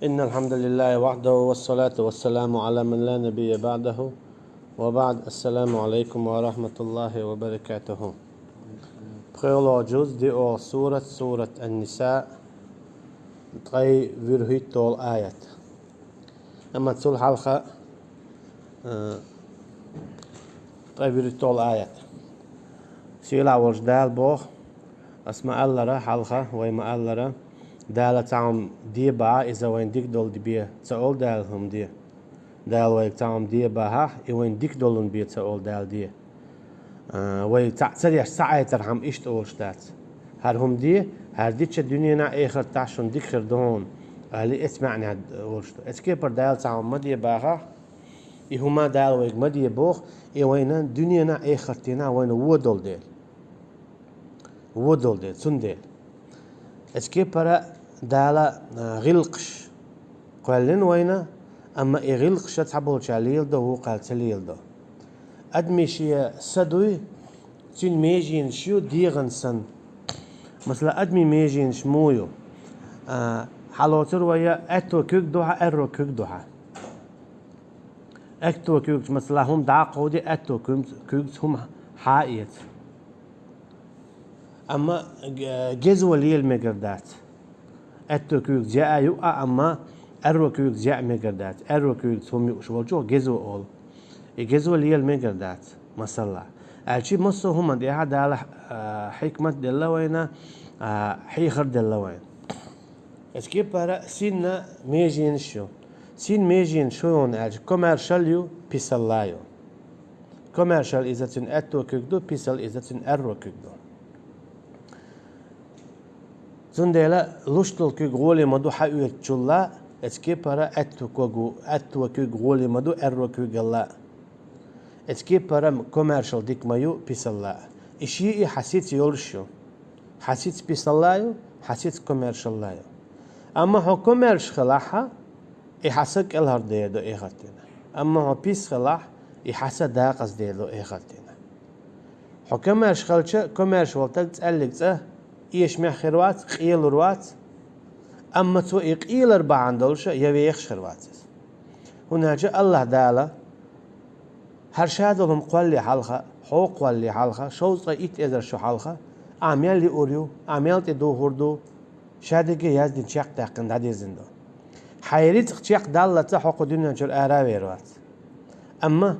إن الحمد لله وحده والصلاة والسلام على من لا نبي بعده وبعد. السلام عليكم ورحمة الله وبركاته. بخير جزء دي أو سورة النساء تغي فيرهيت طول آيات أما تسول حلقة تغي فيرهيت طول آيات سيلا وجدال بوخ اسمع الله را حلقة ويما الله را دالة تعم دي با إذا وين ديك دول دي بيه تقول دالهم دي دال ويك تعم دي باها وين ديك دولن بيه تقول دال دي وي تعتريح ساعة ترحم إيش تقول شتات هرهم دي هر ديتش الدنيا نا آخر تعشون ديك خردون اللي اسمعني هاد ورشتو اسكيبر دال تعم مدي باها هما دال ويك مدي بوخ وين الدنيا نا آخر تينا وين ودول ديل سنديل اسكيبر دالا غلقش قالن وينا اما غلقش تحبول شاليل دو هو قال تليل دو ادمي شي سدوي تين ميجين شو ديغن سن مثلا ادمي ميجين شمويو حالوتر ويا اتو كوك دوها ارو كوك دوها اكتو كوك مثلا هم داقودي اتو كوك هم حائيت اما جزو ليل مقردات اتو كوك جاء يقع اما ارو كوك جاء مقردات ارو كوك هم يقشوا جو جزو اول جزو ليل مقردات مثلا الشي مصو هم دي هذا على حكمة دلوينا حيخر دلوين اسكي برا سين ميجين شو سين ميجين شون الج كوميرشاليو بيسلايو كوميرشال اذا تن اتو كوك دو بيسل اذا تن ارو كوك دو زندلا لوشتل كي غولي مدو حيوت جلا اسكي برا اتو كي غولي مدو ارو كي غلا اسكي برا كوميرشال ديك مايو بيسلا اشي حسيت يولشو حسيت بيسلايو حسيت كوميرشال لايو اما هو كوميرش خلاحه يحسك الهر ديدو ايغتنا اما هو بيس خلاح يحس داقس ديدو ايغتنا هو كوميرش خلچه كوميرش ولتل تسالك إيش مع خروات قيل روات أما تو إقيل أربعة دولشة يبيخ خروات هنا جاء الله دالا هرشادهم قولي حلقة حوق قولي حلقة شوز إيت إذا شو حلقة عمل لي أوريو عمل تدو هردو شادك يزدين شيخ تاقن هذه زندو حيريت شيخ دالة تحق دنيا جل آراوي روات أما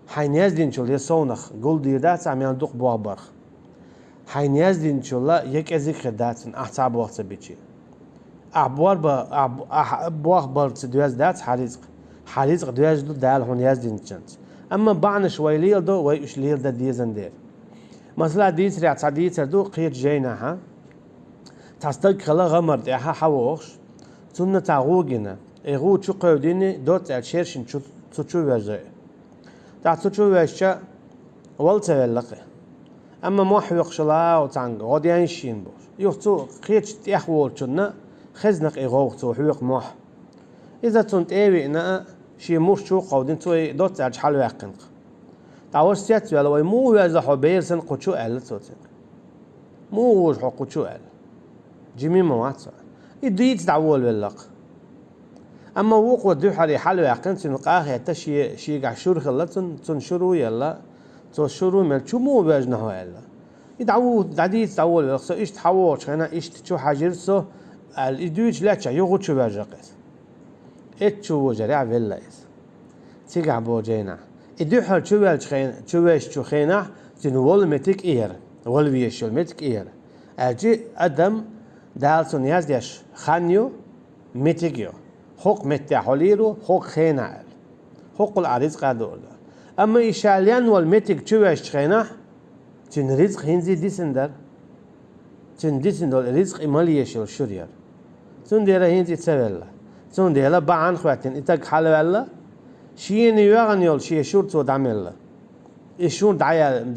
حين يزدين جل يسونخ قول ديردات عمل دوق بوابرخ حين يزدين إن شاء الله يك أزيك خداتن أحتاب وقت بيجي أبوار أبوار برت دوز دات حريزق دوز دو دال هون يزدين جنت أما بعنا شوي ليل دو ويش ليل دا ديزن دير مثلا ديس ريع تعديت دو قير جينا ها تستق خلا غمر ده حوش سنة تعوجنا إغو شو قوديني دوت أشيرشن شو وجه تعتشو وجه والتولقه اما محوق شلا وتانغ غاديان شين بوش يختو خيتش تيحول شنا خزنق ايغوختو حوق مح اذا تنت ايوينا شي موش شو قودين توي دوت اج حلو يقنق تعوش سيات ولا وي مو يزحو بيرسن قچو ال توتن مو وش قچو ال جيمي موات يديت تعول باللق اما وق ودو حري حلو يقن تنقاه تشي شي قع شور خلتن تنشرو يلا تشرو مل شو مو بجنه إلا يدعو دعدي تعول الخص إيش تحوش هنا إيش تشو حاجرسو الإدويج لا تشا يغو شو بجقس إتشو وجرع فيلا إس تيجع بوجينا إدو حال شو بيل خين شو بيش شو خينا تنول متك إير ول بيشل متك إير أجي أدم دالسون يزديش خانيو متكيو حق متحوليرو حق خينا حق العريض قادور أما إيشاليان والمتك شويش خينا تن رزق هنزي ديسندر تن ديسندر رزق إماليش الشرير تن ديرا هنزي تسويلا تن ديرا بعن خواتين إتاق حلولا شين يوغن يول شي شورتو دعمل إيشون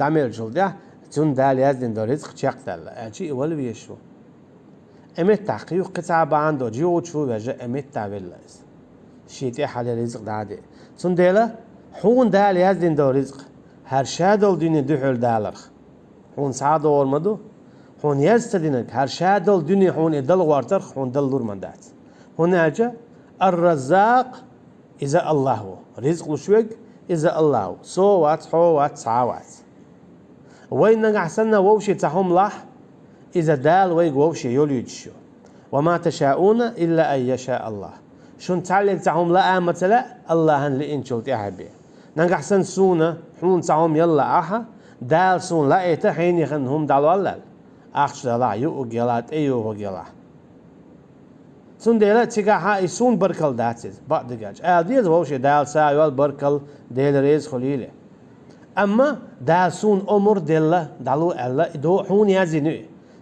دعمل جول ده تن دال يزدن دو رزق شاق دالا أجي إولو بيشو أمت تحقيق قطعة بعن دو جيو تشو بجا أمت تعبلا شيتي حالي رزق دعدي تن ديرا حون دال يزدين دو رزق هر شادل ديني دحول دالر حون سعادة ورمدو حون يزتدينك هر شادل ديني حون إدل وارتر حون دل لور مندات هنا أجا الرزاق إذا الله رزق لشوق إذا الله صوات حوات صعوات وين نحسن ووشي تحوم لح إذا دال ويق ووشي يوليجشو وما تشاءون إلا أن يشاء الله شون تعلق تحوم لا مثلا الله اللي إن شلت أحبي نحسن سونا حون تحوم يلا أحا دال سون لا إتحين يخنهم دالو الله أخش لا يوق يلات أيوه يلا سون ديلا تيجا يسون بركل داتز بعد دجاج ديز ووشي دال سايوال بركل ديل ريز خليله أما دال سون أمر ديلا دالو الله دو حون يزينه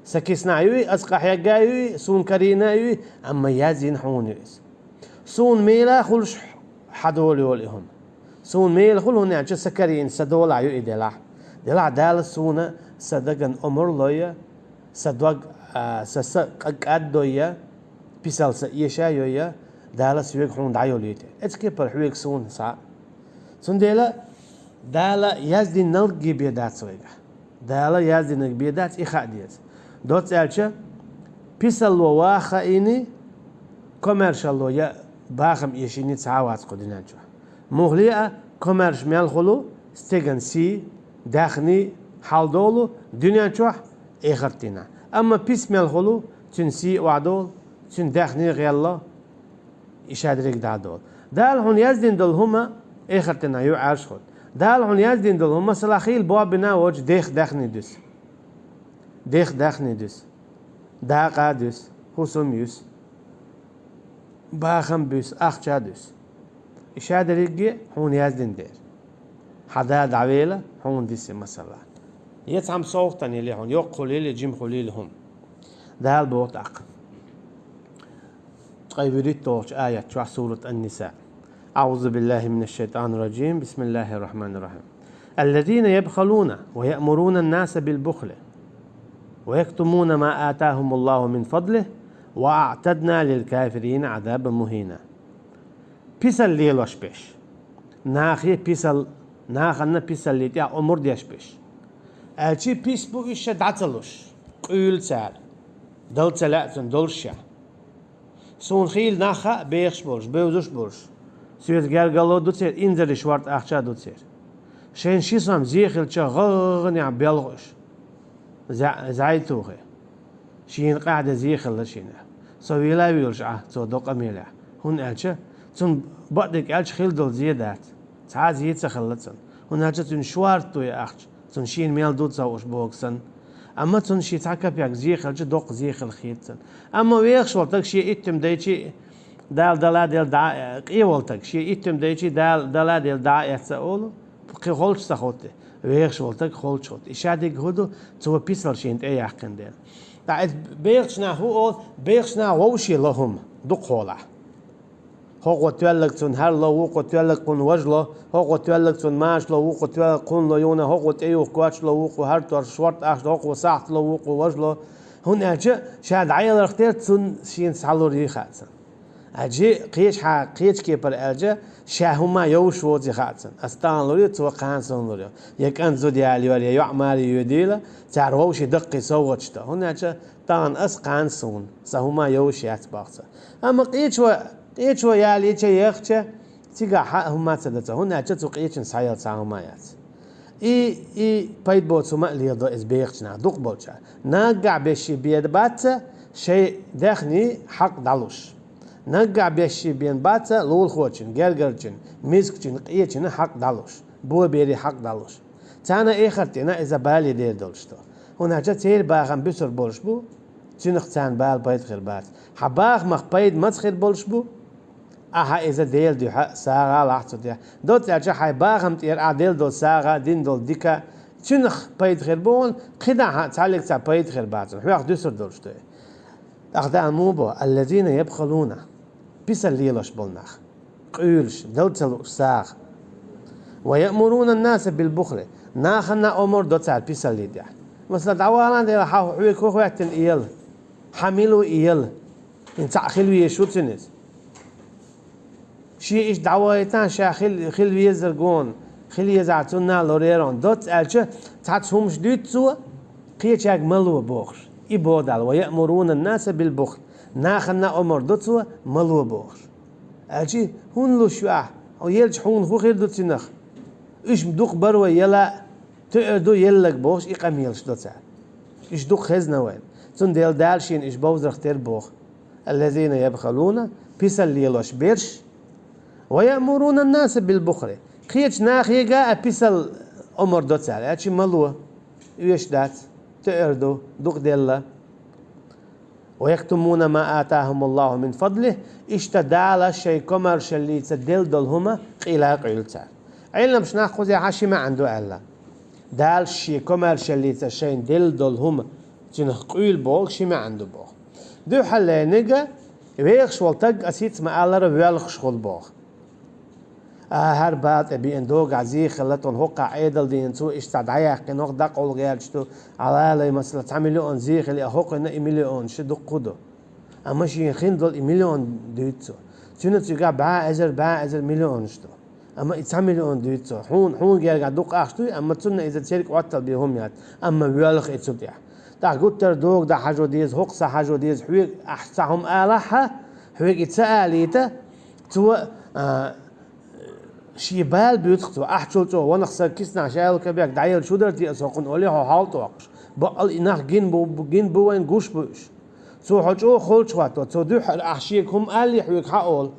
سكسنا يوي أسقح يجايوي سون كرينا يوي أما يزين حون يويس سون ميلا خلش حدول يولهم سون ميل خلون يعني سكرين سدول عيو ديلا دال سونا صدقن أمر لويا صدق قدويا بيسال يشا يويا دال سويك حون دعيو ليته اتكي برحويك سون سا سون دالا يزدي نلقي بيدات سويك دالا يزدي نلقي بيدات إخاء ديز دوت ألشا بيسال واخا إني كوميرشال لو يا باخم يشيني تعاوات قدنانجو مغلية كوميرش ميالخلو ستيغن سي داخني حالدولو دنيا جوح إخرتنا أما بيس ميالخلو تنسي وعدول تن داخني غيالله إشادريك دادول دال هون يزدين دول هما إخرتنا يو عارش خود دال هون يزدين دول هما سلاخيل بوابنا وج داخني دوس داخني دوس داقا دوس حسوم يوس باخم بيس أخشا دوس إشادريك هون يزدين دير حدا دعويلة هون ديسي مثلا يتعم صوتني اللي هون يقول لي جيم خليل هم دال بوتاق قيبريت توش آية شو سورة النساء أعوذ بالله من الشيطان الرجيم بسم الله الرحمن الرحيم الذين يبخلون ويأمرون الناس بالبخل ويكتمون ما آتاهم الله من فضله وأعتدنا للكافرين عذابا مهينا بيسال ليلوش بيش ناخي بيسال ناخنا بيسال ليتيا أمور ديش بيش ألشي بيس بوغيش دعتلوش قيل سال دل تلاتن دلشا سون خيل ناخا بيخش بولش بيوزوش بولش سويت جالجالو دوتسير إنزل شوارت أخشا دوتسير شين شيسام زيخل شا غغني عم بيلغش زعيتوخي شين قاعدة زيخل لشينا سوي لا بيولش تو دوق ميلا هون ألشا تون بعدك ألش خيل دول زيادات تعال زيد سخلتن هون ألشا تون شوارتو يا أخش تون شين ميل دوت سوش بوكسن أما تون شي تعكب ياك زيخل شو دوق زيخل خيتن أما ويخش ولتك شي إتم دايتشي دال دلا دل دا قي ولتك شي إتم دايتشي دال دلا دل دا يتسأولو قي خولش سخوتي ويخش ولتك خولش خوت إشادك هدو تو بيسل شينت أي حقن دل تعال بيخشنا هو بيخشنا ووشي لهم دوق خولا هو تولك تون هر لو وقو تولك قن وجله هو تولك تون ماش لو وقو تولك قن لو يونا هو تيو كواتش لو وقو هر تور شورت أخ لو وقو ساعت لو وقو وجله هون أجي شاد عيال اختيار تون شين سالوري خاتن أجي قيش كيبر أجي شاهما يوش وزي خاتن أستان لوري تو قانسون لوري يكان زودي علي ولا يعماري يديلا تعرفوش دقي صوتشتا هون أجي تان أس قانسون سهما يوش يتباقتا أما قيش ويالي شيء يخشى تيجا هم تدته هنا جت قيش سايل سامايات إي بايد بوت ما اللي يضو إزبيخنا دوق بوتشا نقع بشي بيد بات شيء دخني حق دلوش نقع بشي بين بات لول خوتشن جرجرجن ميزكشن قيشن حق دلوش بو بيري حق دلوش تانا إخرتنا إذا بالي دير دولشتو هنا جت هير باغم بسر بولش بو تنخ تان بال بايد خير بات حباغ مخ بايد ما تخير بولش بو أها إذا ديل دي ساعة لحظة دي دوت أجا حي باغم تير عديل دول ساعة دين دول ديكا تنخ بايد خير بون قدا تعلق تا بايد خير بات حواق دوسر دولش دوي أخدا موبو الذين يبخلون بيس الليلوش بولناخ قيلش دولتلوش ساعة ويأمرون الناس بالبخل ناخنا أمور دوت ساعة بيس الليل مثلا دعوانا دي حاو حويك وحويتن إيل حميلو إيل إن تعخلو يشو تنس شيء إيش دعواتان شا خل يزرقون خل يزعتونا لوريرون دوت ألشة تعتهم شديد سوا قيش ياك ملو بوخش إبودال ويأمرون الناس بالبخل ناخنا أمر دوت سوا ملو بوخش أجي هون لو شواه أو يلج هون هو خير دوتينخ إيش مدوق بروا يلا تقدو يلك بوش إقاميلش دوتسا إيش دوق خزنا وين تون ديل دالشين إيش بوز رختير بوخ الذين يبخلون بيسال ليلوش بيرش ويأمرون الناس بالبخل خيج ناخيجا بيسال أمر دوتسا أجي ملوه إيش دات تقدو دوق ديلا ويكتمون ما آتاهم الله من فضله اشتدال شيء كمر شلي تدل دلهما قيلا قيلتا علم مش ناخذ يا حشي ما عنده ألا دال شيء كمر شلي تشين دل دلهما تنقيل بوغ شي ما عنده بوغ دو حلا نجا ويخش والتق أسيت ما ألا ربيالخ شغل بوغ هر بعد أبي إندوق عزي خلتون هو قاعدة دين سو استدعي قنوق دق أول غير شتو على مثلا تعملوا زي خلي أهوق إن مليون شدق قدو أما شيء خين دول مليون ديتسو شنو تيجا باع أزر مليون شتو أما يتعملون ديتسو حون غير قاعد دق أشتو أما تسنا إذا تشارك وقت بيهم يات أما بيالخ إتسوديا دا قطر دوق دا حاجو ديز هوق سا حاجو ديز حويق أحسهم آلحة حويق يتسأليته تو شيبال بيتختو أحشلتو ونخسر كيسنا شايل كبيك دعيل شو درتي أسوقن أولي هو حالتو وقش بقل إناخ جين بوين قوش بوش سو حجو خول شواتو تو دو أحشيك هم قالي حويك حقول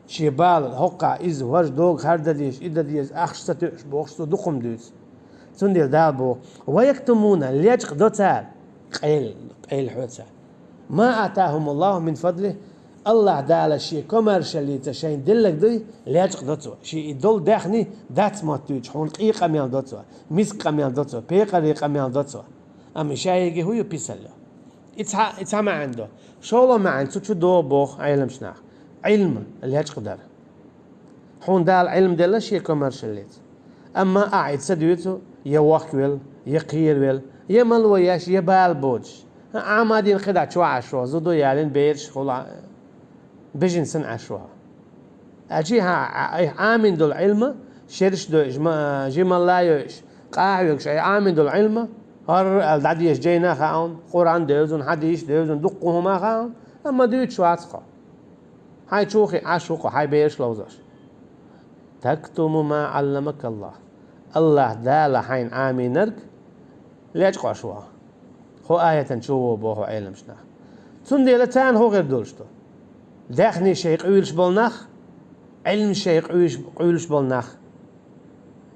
شيبال هقع إز ورج دوغ هردا ديش إدا ديش أخش ستوش بوخشتو دقم دوس تندير دابو ويكتمون ليجق دوتال قيل حوتال ما آتاهم الله من فضله الله دال شيء كوميرشالي تشين دلك دي ليجق دوتو شيء يدل داخني دات ما توج حون قيقة ميال دوتو مسك ميال دوتو بيقريقة ميال دوتو أما شايجي هو يبيسلو إتها ما عنده شو ما عنده شو دو بوخ علم شناخ علم اللي هج قدر حون دال علم دل شيء كوميرشاليت أما قاعد سديوتو يوكل يقير يمل وياش يبال بوج عمادين خدع شو عشرة زودو يالين بيرش خلا بيجن سن عشرة أجيها عامين دول علم شرش دو جمال لا يش قاعد عامين دول علم هر الدعيش جينا خاون قرآن دوزن حديث دوزن دقهما خاون أما دوت شو عتقه هاي شوخي عشوقه هاي بيرش لوزش تكتم ما علمك الله دال حين عامي نرك ليش قاشوا هو آية شو بوه علم شنا تندي لتان هو غير دولشتو داخني شيء قويلش بالنخ علم شيء قويلش بالنخ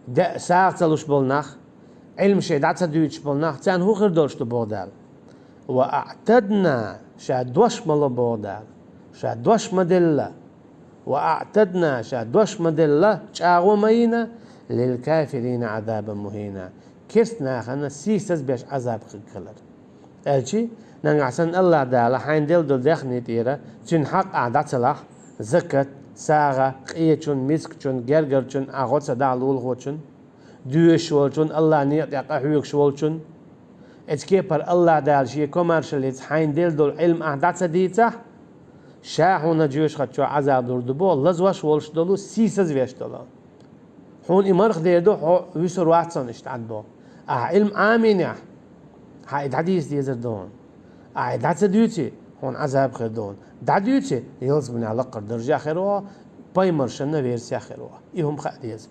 دا ساعتلوش بالنخ علم شيء دعت دويتش بالنخ تان هو غير دولشتو بودال واعتدنا شادوش مال بودال شادوش مدلة واعتدنا شادوش مدلة شاغو مينا للكافرين عذابا مهينا كيسنا خنا سيسز بيش عذاب خلر الشي نعسن الله دالا حين دل دخني تيرا تن حق عدت صلاح زكت ساغا قيچون مسكچون گرگرچون اغوت دالول غوچون دوشولچون الله نيت يقحوك شولچون اتكي پر الله دال شي كوميرشاليت حين دل علم عدت ديتا شاهونا جوش خچو عذاب دردبو لزواش ولش دلو سيسز ويش دلو هون إمرخ ديردو ويسر واتسون اشتعد بو علم آمين هاي حديث ديزر دون دات ديوتي هون عذاب خير دون دا ديوتي يلز من علاقة درجة خيروا بايمر شنا فيرسيا خيروا إيهم خاديز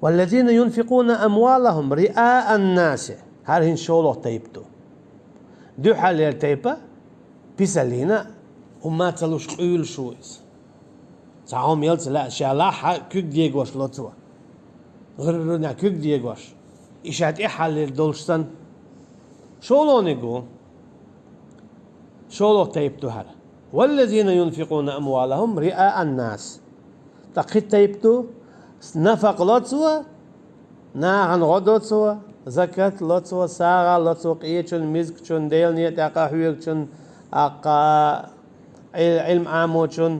والذين ينفقون أموالهم رئاء الناس هارهن شولو تيبتو دو حال تيبا بيسالينا وما تلوش قيل شويس ساهم يلز لا شالاح كيك ديغوش لوتوا غرنا كيك ديغوش إشاد إحال دولشتن شولو نيجو شولو تيبتو هذا والذين ينفقون أموالهم رئاء الناس تقيت تيبتو نفق لوتوا ناعن غدوتوا زكاة لوتوا ساغا لوتوا قيتشون مزكشون ديل نيت أقا حويكشون أقا علم عاموشون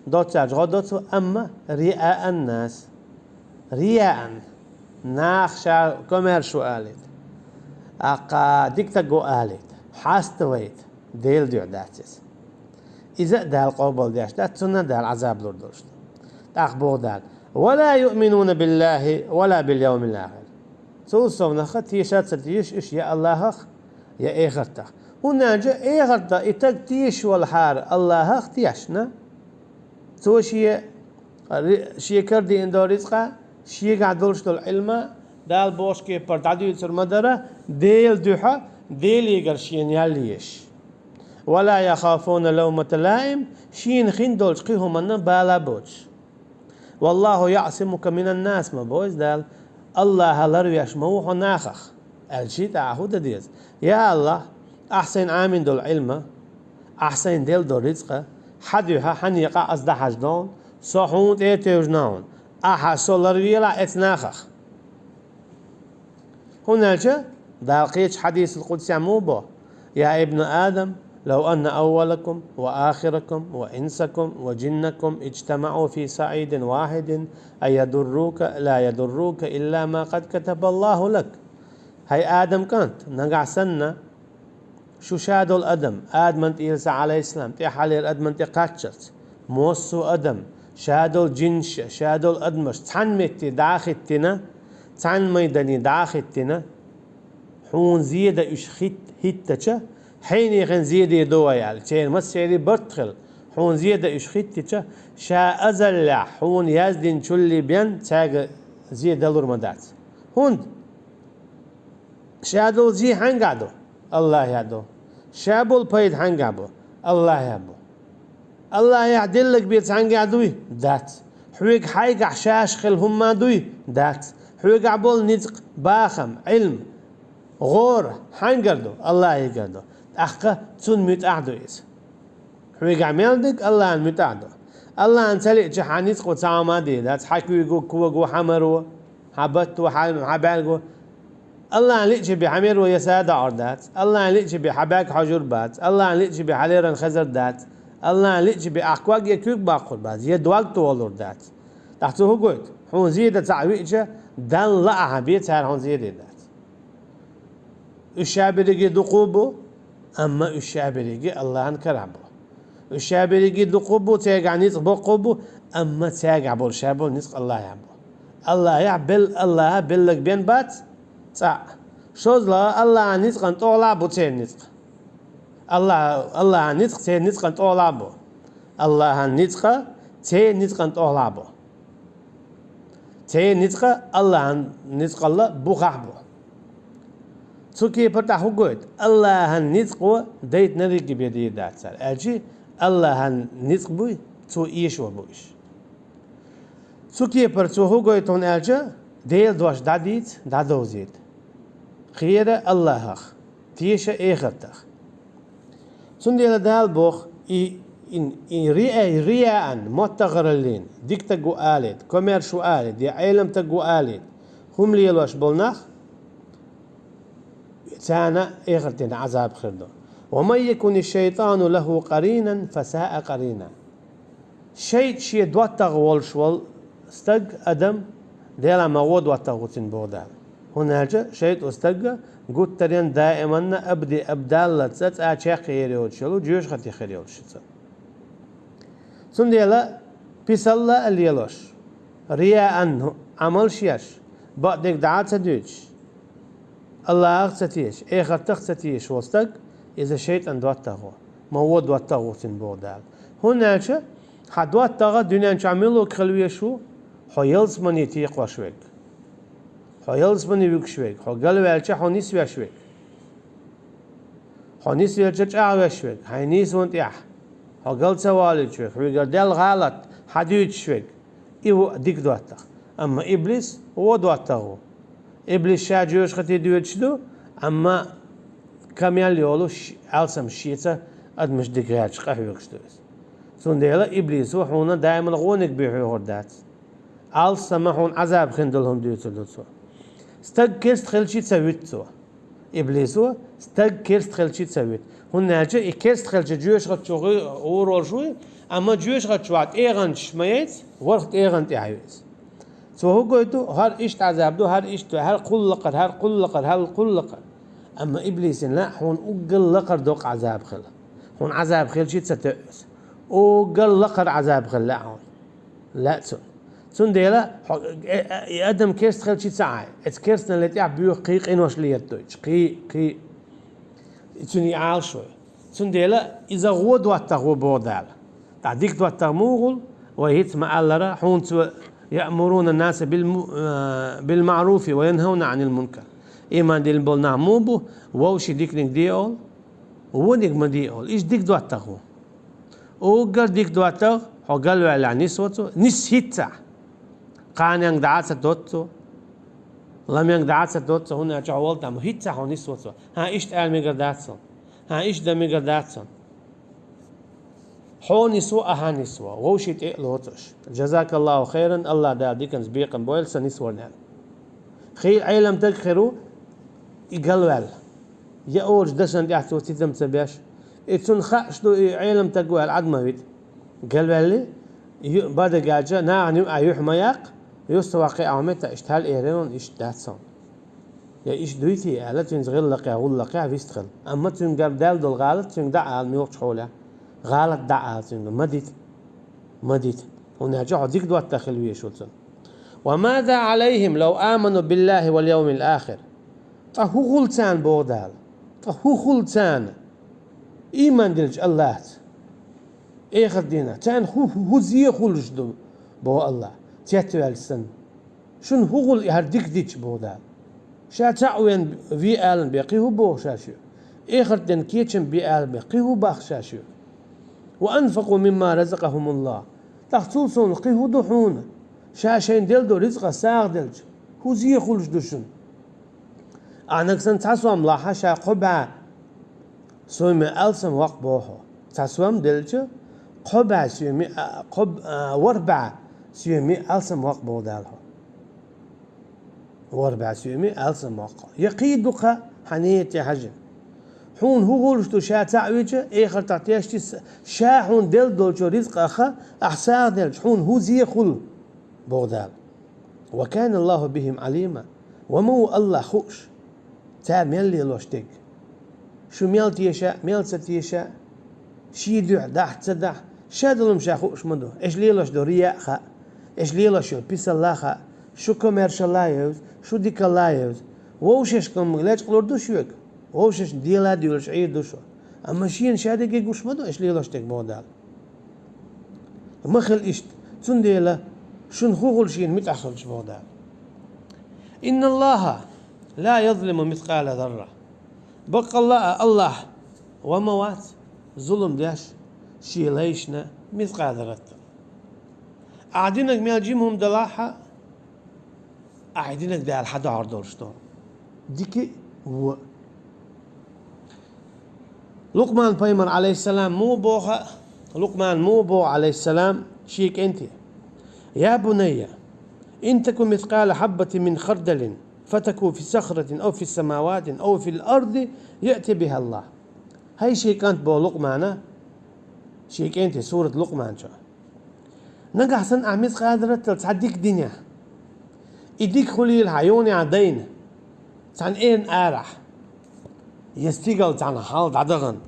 دوتاج غدوتوا أما رئاء الناس رياء ناخشا كوميرشو آلت أقا ديكتاقو آلت حاستويت ديل ديو داتس إذا دال قبل ديش داتسونا دال عذاب لردوشت تأخبو دال ولا يؤمنون بالله ولا باليوم الآخر سوصو نخط تيشات ستيش إش يا الله يا إيخرتخ هنا جاء إيخرتا إتاق تيش والحار الله تيشنا تو شيء كردي إندو رزقه شيء قاعدولش دول علمه دال بوش كي پردادو ترمدره ديل دوحة ديل يقر شين ياليش ولا يخافون لومة لائم شين خين دولش قيهم من بالا بوش والله يعصمك من الناس ما بوش دال الله هلر يشموه ناخخ الشي تعهد ديز يا الله أحسن عامين دول علمه أحسن ديل دول رزقه حدوها حنيقا أصدا حجدون صحون تيتوجنون أحسولر ويلا اتناخخ هناك دالقيش حديث القدس موبو يا ابن آدم لو أن أولكم وآخركم وإنسكم وجنكم اجتمعوا في صعيد واحد أن يضروك لا يضروك إلا ما قد كتب الله لك هاي آدم كانت نقع سنة شو شادو الأدم آدم انت إلسا عليه السلام تحالي الأدم انت قاتشت موسو أدم شادو الجنش شادو الأدمش تحن متي داختنا تحن ميداني داختنا حون زيادة إش هيتتشا حين يخن زيادة دوا يعني تين مسيري برتخل حون زيادة إش هيتتشا شا أزلع حون يازدين شولي بيان تاق زيادة لورمدات هون شادو زي هنقادو الله يعدو شابول بيد هنقابو الله يعبو الله يعدل لك بيت هنقادوي دات حويق حيق عشاش خل هم دوي دات حويق عبول نزق باخم علم غور هنقردو الله يقردو أخا تون متعدو إيس حويق عميلدك الله متعدو الله انتلي جحانيس قو تعاما دي دات حكو يقو كوغو حمرو حبتو حبالغو الله ليش بحمير ويسادة عردات الله ليش بحباك حجر بات الله ليش بحليرن خزر دات الله ليش بأحكواق يكوك باقر بات يدواق تولور دات تحته هو قلت حون زيادة تعويجة دان لأها بيت هار حون زيادة دات الشابريقي دقوبو أما الشابريقي الله انكرابو الشابريقي دقوبو تيقع نيسق بقوبو أما تيقع بول شابو نيسق الله يعبو الله يعبل الله بلك بين بات شوز لا الله نسق أن طولا بوتين نسق الله نسق تي نسق أن طولا بو الله نسق تي نسق أن طولا بو تي نسق الله نسق الله بوخح بو سوكي برتا حقوت الله نسق ديت نريك بيدي دات سال أجي الله نسق بوي تو إيش وبويش سوكي برتو حقوت هون أجي ديل دوش داديت دادوزيت خيرة الله أخ تيشة إخرتخ سندي لدال بوخ إن رياء متغرلين ديك تقو آلت كومير شو آلت دي علم تقو آلت هم ليلوش بولناخ تانا إخرتين عذاب خردو ومن يكن الشيطان له قرينا فساء قرينا شي دواتغ والشوال استق أدم ديلا موود واتغوتين بودال هناك شيء استجى قلت ترين دائما أبدال لتسات أشياء خيريوت شلو جيوش خطي خيريوت شتى سنديلا بيسلا الليلوش رياء عمل شياش بعدك دعات سدوش الله أغتتيش خطخ ستيش وستج إذا شيء أن دواتغو موود واتغوتين بودال هناك حدوات تغا دنيا نعملو خلوية شو حيلز من يتيق وشوك حيلز من يبيك شوك حقل والشة حنيس وشوك حنيس والشة وشوك حنيس وانت حقل سوالي شوك ويقدر غلط حديد شوك إيو ديك دواتغ أما إبليس هو دواتغو إبليس شاجوش خطي دوتشدو أما كميال يولوش ألسم شيتا أدمش ديك غيرش قهوة كشتوس سنديلا إبليس هو حونا دائما غونك بيحو هردات ألسم حون عذاب خندلهم ديوتو استق كيرست خلشي تسويتو إبليس هو استق كيرست خلشي تسويت هناك كيرست خلشي جوش خدشوغي أورول شوي أما جوش خدشوات إيغانش ميت ورخت إيغان تعيوت سو هو قلتو هر إيش عذاب دو هر إيش هر قل لقر هر قل لقر هر قل لقر أما إبليس لا حون أقل لقر دوق عذاب خل هون عذاب خلشي تسويت أقل لقر عذاب خل لا هون لا سون ديلا يقدم كيرست خلشي ساعة كيرست اللي تعب بيو قيق إنوش ليتوش قي توني عال شوي سون ديلا إذا غود واتغو بودال تعديك واتغ موغل وهيت مع الله حون يأمرون الناس بالمعروف وينهون عن المنكر إيمان ديل بول نعموبو ووش ديك ديول وديك ما ديول إيش ديك دواتخو وقال ديك دواتخ هو قالوا على نسوته نسيتا قان yang دعاسة دوتو لم yang دعاسة دوتو هنا جعول دام هيتا هو نسوته ها إيش تعال مقداتهم ها إيش ده مقداتهم حو نسوة ها نسوة ووشي تقلوتش جزاك الله خيرا الله دا ديكن سبيقا بويلسا نسوة نال خير عيلم تكخرو يقلوال يا أورج دشن يحتو تيتم تبيش اتون خاشدو عيلم تقوال عدما بيت قلوال لي بعد جاجا نعني أيوح مياق يستوقع عمتا اشتهال إيرينون اشتهاتسون يا إيش دويتي على تنزغل لقيا واللقيا بيستخل أما تنقر دال دول غالط تنقدع الميوش حوله غالط دعا مديت ونرجع ديك دوات تخلوية شولتن وماذا عليهم لو آمنوا بالله واليوم الآخر هو غلطان بودال هو غلطان إيمان دلج الله إيخر دينا تان هو زي خلج دو بو الله تياتو السن شن هو غل يهرديك ديش بودال شا تعوين في آلن بيقيه بو شاشو إيخر دين كيتشن بي آل بيقيه باخ شاشو وأنفقوا مما رزقهم الله تخصوصون قيه دحون شاشين دلدو رزق ساغ دلج هو زي خلج دشن أعناك سن تسوام لاحا شا قبع سويمي ألسم وق بوحو تسوام دلج قبع سويمي وربع سويمي ألسم وق بودالها وربع سويمي ألسم وق يقيدك حنيت يا حجم حون هو غولشتو شا تعويجه اخر تعطيشتي شا حون دل دولشو رزق اخا احساغ دلج حون هو زي خل بودال وكان الله بهم عليما ومو الله خوش تا ميلي لوشتك شو ميلت يشاء ميلت يشاء شي دع دح تدح شادلم شا خوش مدو ايش ليلوش دو رياء خا ايش ليلوش بيس الله خا شو كوميرش الله يوز شو ديك الله يوز ووششكم لاج قلوردو شوك ووشش ديلا ديولش عير دوشو اما شين شادك يقوش مدو ايش ليلوش تك بودال مخل اشت تون ديلا شن خوغل شين متأخرش بودال إن الله لا يظلم مثقال ذرة بقى الله وموات ظلم داش شي ليشنا مثقال ذرة أعدينك ميالجيمهم دلاحة أعدينك دا الحد عردولشتو ديكي هو لقمان بيمر عليه السلام مو بوها لقمان مو بو عليه السلام شيك انت يا بني إن تكن مثقال حبة من خردل فتكون في صخرة أو في السماوات أو في الأرض يأتي بها الله هاي شيء كانت بو لقمانة شيء كانت سورة لقمان شو نجح سن أعميز قادرة تصدق دنيا إديك خليل عيوني عدين عن إين آرح يستيقل عن حال عدغن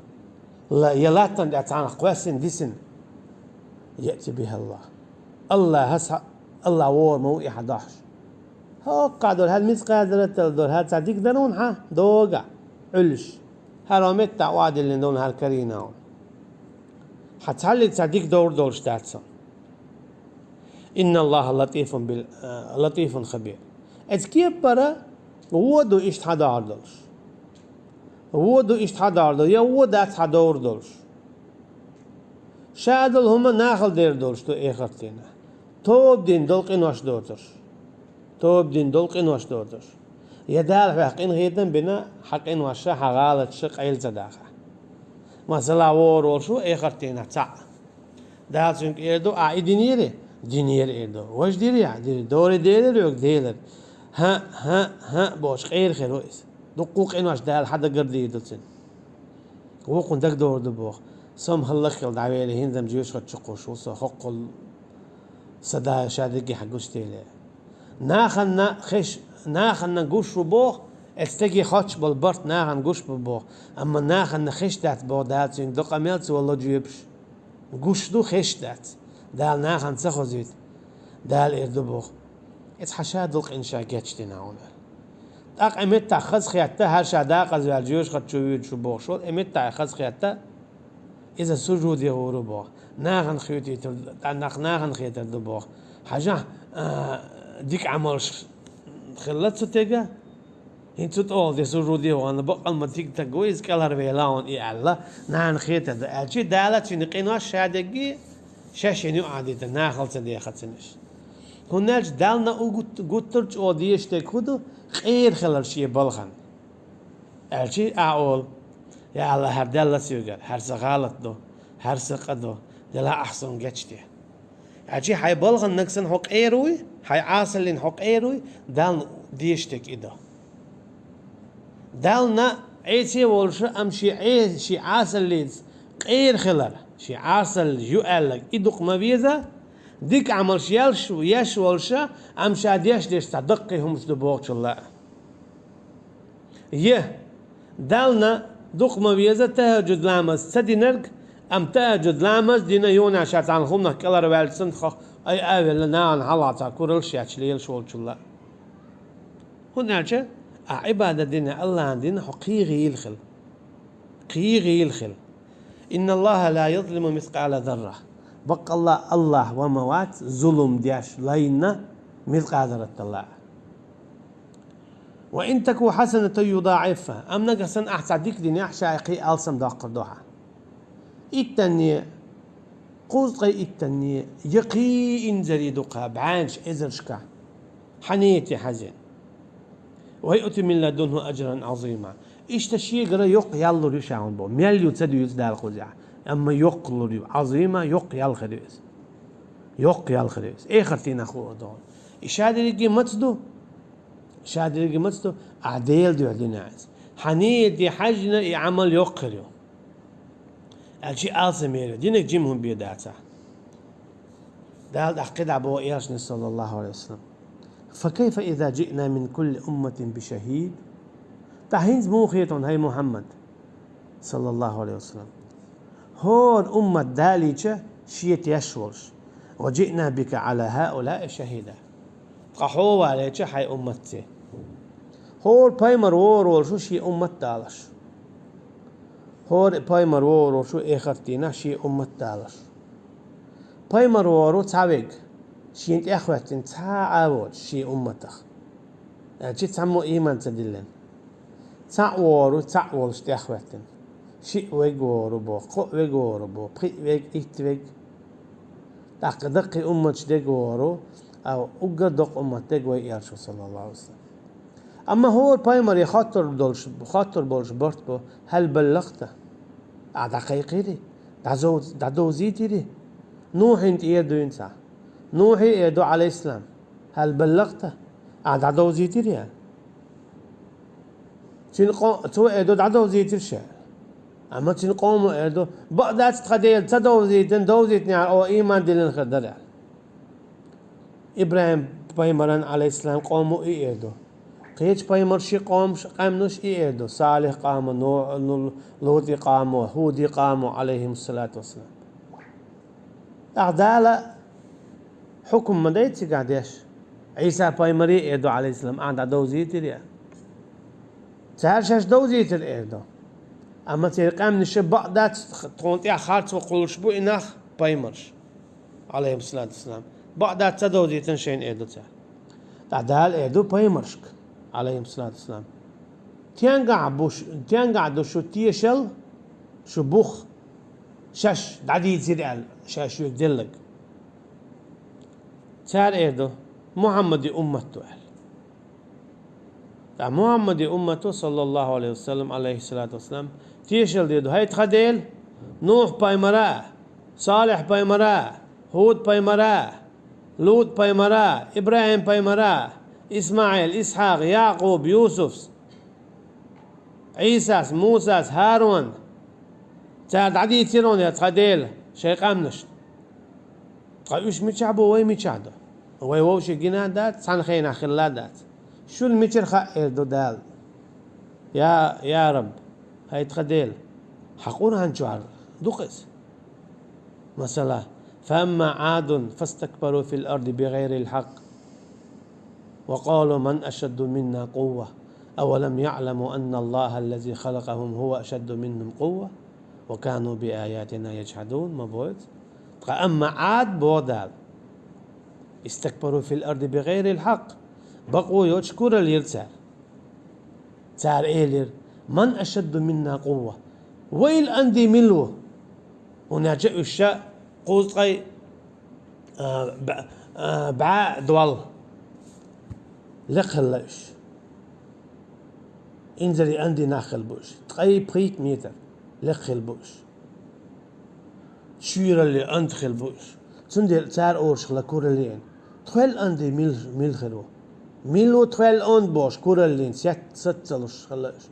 لا يلاتن عن قواسن ديسن يأتي بها الله الله هسا الله وور موئي 11 هو قادر هاد ميز قادرة دول هاد صديق دانون ها دوغا علش هرامت تعواد اللي دون هالكرينا حتحلي صديق دور شتاتسون إن الله لطيف خبير اتكيب برا ودو اشتحدار دولش ودو اشتحدار دول يا ودات حدور دولش شادل هما ناخل دير دولش تو اخرتينا توب دين دولقين واش دورتش توب دين دولقين واش دورتش يدال حقين غيدن بنا حقين واش حغالت شق عيل زداخه مثلا وور ورشو اخرتينا تاع دالسون ايردو دينيري ايردو واش ديري دوري ديري يوك ديلر ها بوش خير ويس دقوق انواش دال حدا قردي دلسن وقن دك دور دبوخ سم خلق دعويلي هندم جيوش خد شقوش وصا خقل صدا شادقي حقوش تيلي ناخن نقوش بوخ استجي خاتش بالبرت ناخن قوش ببوخ اما ناخن خش دات بو دات سين دق اميلت والله جيبش قوش دو خش دات دال ناخن سخوزيت دال اردو بوخ اتحشا دلق انشا جاتشتنا هنا اق امت تاخذ خياتا هر شادا قز الجيوش خد شو بوخ شو امت تاخذ خياتا إذا سجود يغورو بو ناغن خيوتي ناغن خيتر دبو حاجة ديك عملش خلت ستيجا انتو تقول دي سجود يغورو بقى المتيك تقويز كالر بيلاون إي الله ناغن خيتر أجي دالت في نقينوا الشادقي شاشينيو عادية ناخل تدي خاتنش هنالش دالنا قطرج او ديشتي كودو غير خلال شي بلخن أجي أقول يا الله هر دالة سيوغر هر سغالت دو هر سقدو دلا أحسن جتشتي أجي حي بلغن نكسن حق إيروي حي عاصلين حق إيروي دال ديشتك إدو دالنا عيسي ولش أمشي عيس شي عاصل ليز غير خلال شي عاصل يؤلك إدوق مبيزة ديك عمل شيالش ويش ولش أمشي ديش ديش تدقي هم سدبوغش الله يه دالنا دوق مبيزة تهجد لامز سدي نرق أم تهجد لامز دينا يونا شاتان خمنا كالر والسن خو أي أول لنا حلاتا كورلش ياتشليل شولش الله هناك عبادة دينا الله دينا حقيقي يلخل قيغي يلخل إن الله لا يظلم مثقال ذرة بق الله وموات ظلم دياش لينا مثقال ذرة الله وإن تكو حسنة يضاعفها أم نقصن أحسن ديك دنيا شايقي ألسم داقر دوحة التانية قوزقي التانية يقي إنزري دوقها بعانش إزرشكا حنيتي حزين ويؤتي من لدنه أجرا عظيما إيش تشي قرا يق يالو ريشاون بو ميليو تسدو يزدال قوزع أما يق لوريو عظيما يق يالخريس يق يالخريس إيه خرتين أخوه دون إشادري جي متصدو شادري جي متصدو عديل دو عدين عايز حنيتي حجنا يعمل يقريو الشيء آسمير دينك جيمهم بيداتا دال أحقد عبو إياش صلى الله عليه وسلم فكيف إذا جئنا من كل أمة بشهيد تحينز موخيتون هاي محمد صلى الله عليه وسلم هون أمة داليشة شيت يشورش وجئنا بك على هؤلاء شهيدا قحوا عليك حي أمتي هون بايمر وور شو شي أمة دالش هور بايمر وورو شو إخرتينا شي أمة دالش بايمر وورو تعويق شي انت أخواتين تعاود شي أمتخ شي تعمو إيمان تدلن تعورو تعولش تي أخواتين شي ويقورو بو قو ويقورو بو بقي ويق إيت ويق دقي أمتش ديقورو أو أقدق أمتك ويقارشو صلى الله عليه وسلم أما هو بايمر يخاطر بولش برتبو هل بلغته دقيقي دي دعدو زيتي دي نوح انت ايدو انسا نوحي ايدو على الإسلام هل بلغته دعدو زيتي دي تو ايدو دعدو زيتي الشيء أما تنقومو ايدو بقدات تخديل تدو زيتن دو زيتني او ايمان دلن خدر إبراهيم بايمران على الإسلام قومو ايدو قيش بايمر شي قامنوش ايدو صالح قامو لوطي قامو هودي قامو عليهم الصلاة والسلام أعدالة حكم مدايتي قاعديش عيسى بايمري ايدو عليه السلام قاعد دو زيتر يا تعرشش دو زيتر ايدو أما تيقام نشبع دات تقونتي خارت وقولش بو إناخ بايمرش عليهم الصلاة والسلام بعدات تدو زيتن شين ايدو تعدال ايدو بايمرشك عليهم الصلاة والسلام تيانقع شو تيشل شو بوخ شاش دعدي يتزيد شاش يقدلك تار ايدو محمد أمته محمد أمته صلى الله عليه وسلم عليه الصلاة والسلام تيشل ديدو هاي تخديل نوح بايمرا صالح بايمرا هود بايمرا لوط بايمرا إبراهيم بايمرا إسماعيل إسحاق يعقوب يوسف عيسى موسى هارون تعد عدي تيرون يا تخديل شيء قامنش قايوش ميتشعبو وي ميتشعدو وي ووش جنا دات سان خينا خلا دات شو الميتشر خائر دو دال يا رب هاي تخديل حقونا هنشوار دوقس مثلا فأما عاد فاستكبروا في الأرض بغير الحق وقالوا من أشد منا قوة أولم يعلموا أن الله الذي خلقهم هو أشد منهم قوة وكانوا بآياتنا يجحدون ما بود. أما عاد بودال استكبروا في الأرض بغير الحق بقوا يشكر اليرتار تار إيلر من أشد منا قوة ويل أندي ملو ونجأ الشاء قوزقي بعاء دوال لقلش انزلي عندي ناخل بوش تقي بريت ميتر لقل بوش شير اللي أندخل بوش تندل تار أورش لكورلين تخيل عندي ميل خلو ميلو تخيل أند بوش كورلين ستلش خلاش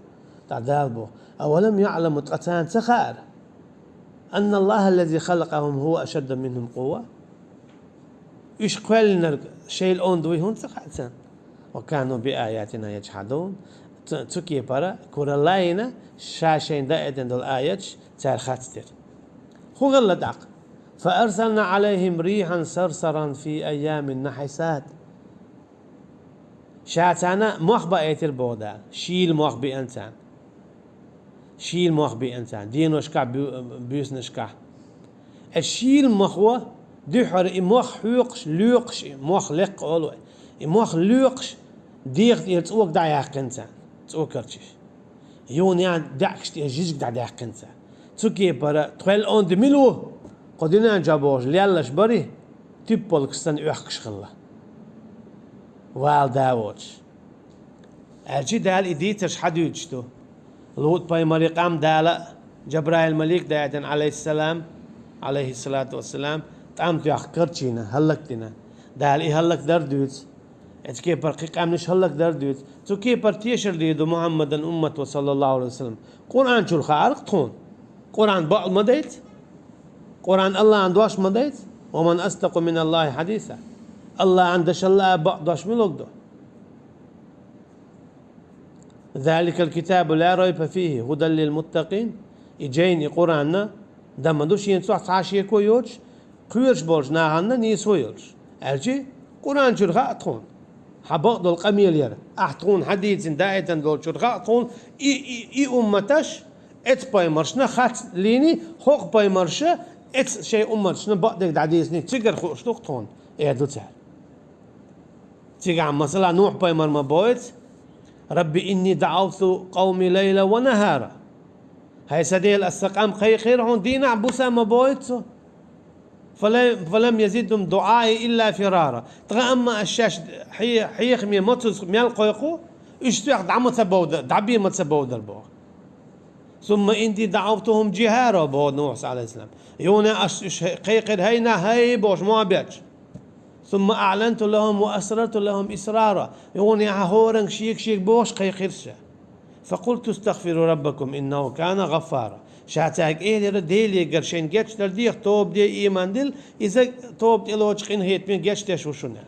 تعدال بو أولم يعلم تقتان تخار أن الله الذي خلقهم هو أشد منهم قوة إيش قلنا شيء الأند ويهون تقتان وكانوا بآياتنا يجحدون تكي برا كورلاينا شاشين دائدن دول آيات تار خاتستر خو غلا داق فأرسلنا عليهم ريحا صرصرا في أيام النحسات شاتانا مخبأ ايتر بودا شيل مخبئ انسان شيل مخبئ انسان دين وشكع بيوس نشكع الشيل مخوة دحر مخ حيقش ليقش مخ لق أولو مخ ليقش ديغ يتسوق دا يحق انسان تسوكرتش يون يعني دعكش تيجيك دا يحق انسان تسوكي برا تخيل اون دميلو قدنا جابوش ليالش بري تيبول كستان يحقش خلا والداوتش أجي دال إديتش حدوجتو لوط باي مريقام دالا جبرائيل الملك دايتن عليه السلام عليه الصلاة والسلام تامتو يحقرتشينا هلكتنا دال هلك دردوت اتكي برقيق امنش هلك دردوت تو كي برتيشر ليدو محمد أمة صلى الله عليه وسلم قرآن شو الخارق تخون قرآن بعض مديت قرآن الله عندواش مديت ومن أصدق من الله حديثا الله عندش الله بعضش ملوكدو ذلك الكتاب لا ريب فيه هدى للمتقين إجيني قرآننا دمدوش ينصح عاشي كويوش قيرش بولش ناهانا نيسويلش أرجي قرآن شرخاء تخون حبق دول قميل يرى أحتون حديث دائتا دول شرخاء تخون إي أمتش ات باي مرشنا خات ليني خوق باي مرشا ات شيء أمتشنا بقدك دعديسني تيجر خوش تخون إيه دو تعال تيجا عم مثلا نوح باي مرما بويت ربي إني دعوت قومي ليلا ونهارا هاي سديل السقام خير هون دينا عبوسا ما بويتسو فلم يزيدهم دعائي إلا فرارا تغا أما الشاش حيخ مي مطس ميال قيقو اشتيق دعمو تبودر دعبي ما تبودر بو ثم إني دعوتهم جهارا بو نوح عليه السلام يونا قيقر هينا هاي بوش ما بيتش ثم أعلنت لهم وأسررت لهم إسرارا يوني هورن شيك بوش قيقرشا فقلت استغفروا ربكم إنه كان غفارا شاتاك إيه ديلي قرشين جيتش ترديخ توب دي إيمان دل إذا توب دي لوجقين هيت من جيتش تشوشنا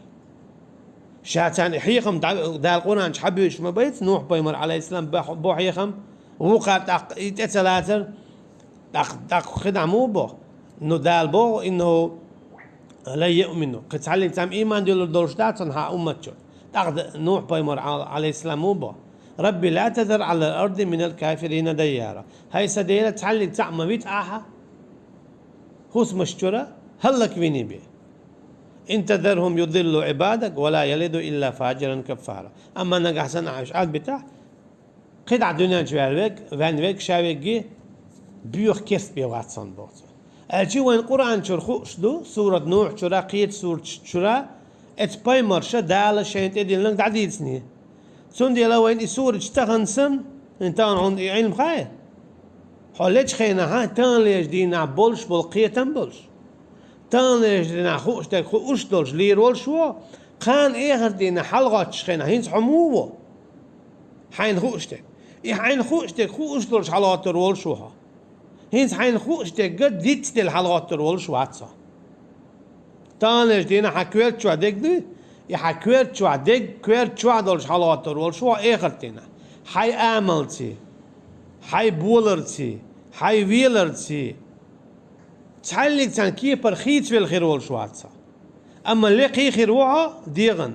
شاتان حيخم دال قرآن حبيش ما بيت نوح بيمر عليه السلام بو حيخم وقع يتسلاتر دق خدع مو بو إنه دال بو إنه لا يؤمنوا كتعلم تام إيمان دول دولشتاتن ها أمتشو دق نوح بيمر عليه السلام مو بو ربي لا تذر على الأرض من الكافرين ديارا هاي سديلة تعلم تعمى بيت آها خوص مشترى هلك فيني بيه إن تذرهم يضلوا عبادك ولا يلدوا إلا فاجرا كفارا أما أنك أحسن عايش عاد بتاع قطع دنيا جوالك فان ويك شاويك بيوخ كيف بيواتسون بوتو أجي وين قرآن شرخو شدو سورة نوح شرا قيت سورة شرا اتباي مرشا دالة شين تدين لنك عديد سنين سندي لو وين سورة اشتغنسن انتان عند علم خير حولتش خينا ها تان ليش دينا بولش بالقيتن بولش تان ليش دينا خوشتك خوش دولش ليرول شو قان ايغر دينا حلقاتش خينا هينس حموه حين خوشتك حين خوشتك خوش دولش حلقات رول شوها هينس حين خوشتك قد ديت دل حلقات رول شو عطسا تان ليش دينا حكويت شو عدك دي يحكويت شو عدك كويت شو عدولش حلقات رول شو ايغر دينا حي آملتي حي بولرتي حي ويلرتي تعلق تان كيبر خيت في الخير والشواتسا أما اللي قي خيروها ديغن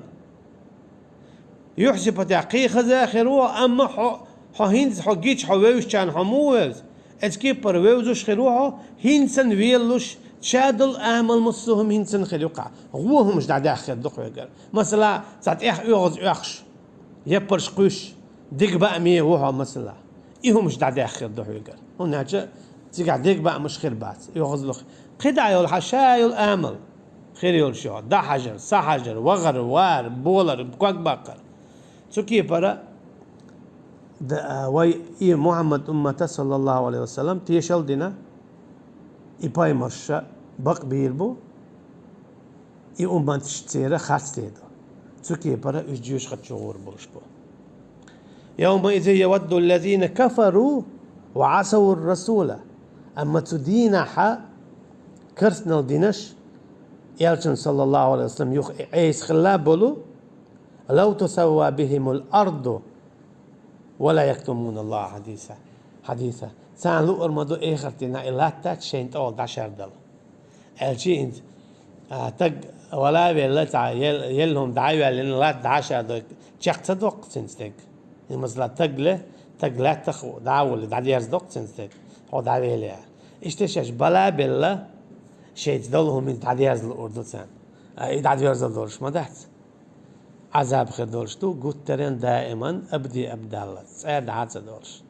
يحسب تاقي خذا خيروها أما حو هينز حو جيتش حويش كان حموز اتكي برويوزوش خلوعه هينسن ويلوش تشادل آمل مصهم هينسن خلوقع غوهم مش دعدا خير دق ويقر مثلا ساعت يغز يخش يبرش قوش ديك بقى مية وها مثلا إيهم مش دعدا خير دق ويقر هناك تيجع ديك بقى مش خير بات يغز لخ قدع يول حشايل آمل خير يول شو دا حجر سا حجر وغر وار بولر بكوك بقر سوكي برا وي إيه محمد أمته صلى الله عليه وسلم تيشل دينا إباي مرشا بق بيربو إيه أمت شتيرة خاص تيدو سوكي برا إش جيوش خد شغور بولشبو يومئذ يود الذين كفروا وعصوا الرسول أما تدين حا كرسنال دينش يالشن صلى الله عليه وسلم يخ عيس خلاب بولو لو تسوى بهم الأرض ولا يكتمون الله حديثا سان لو ارمدو اخرتنا الا تات شين تول داشر دل الشي انت تق ولا بيلا يلهم دعايه لان لا داشر دل تشق صدق سنستك مثلا تقله تخو دعول دعير صدق سنستك هو دعايه له اشتشش بلا بيلا شيت دلهم من دعير الاردو سان اي دعير دلش ما دحت عذاب خير دولش تو قلت ترين دائما ابدي ابدالله سعد عاد دولش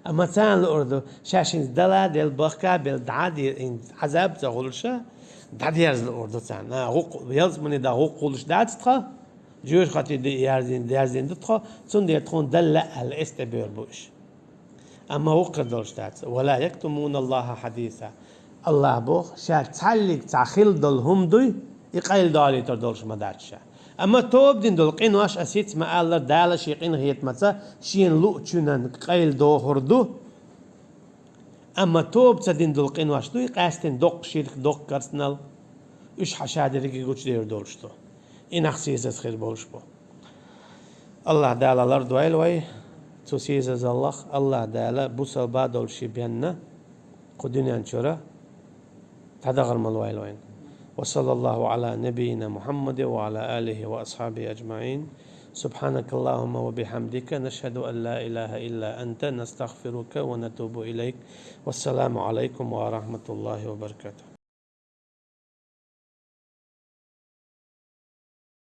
اما تان الاردو شاشين دلا ديال بخكا بالدعادي ان عذاب تقولش دعدي يرز الاردو تان هو يلزمني دا هو قولش داتخا جوش خاطي دي يرزين دتخا تون دي تكون دلا الاستبير بوش اما هو قدرش دات ولا يكتمون الله حديثا الله بو شا تعلق تاخيل دلهم دوي يقيل دالي تردولش ما داتش اما توب دين دول قين واش اسيت ما الله دالا شيقين هيت متا شين لو تشونن قيل دو هردو اما توب تدين دول قين واش دوي قاستين دوق شيرك دوق كرسنال اش حشادريكي گوچ دير دولشتو ان اخسيز خير بولشبو الله دالا لار دويل وي توسيز الله دالا بو سبا دولشي بيننا قدنيان چورا تدغر ملويل وين وصلى الله على نبينا محمد وعلى آله وأصحابه أجمعين سبحانك اللهم وبحمدك نشهد أن لا إله إلا أنت نستغفرك ونتوب إليك والسلام عليكم ورحمة الله وبركاته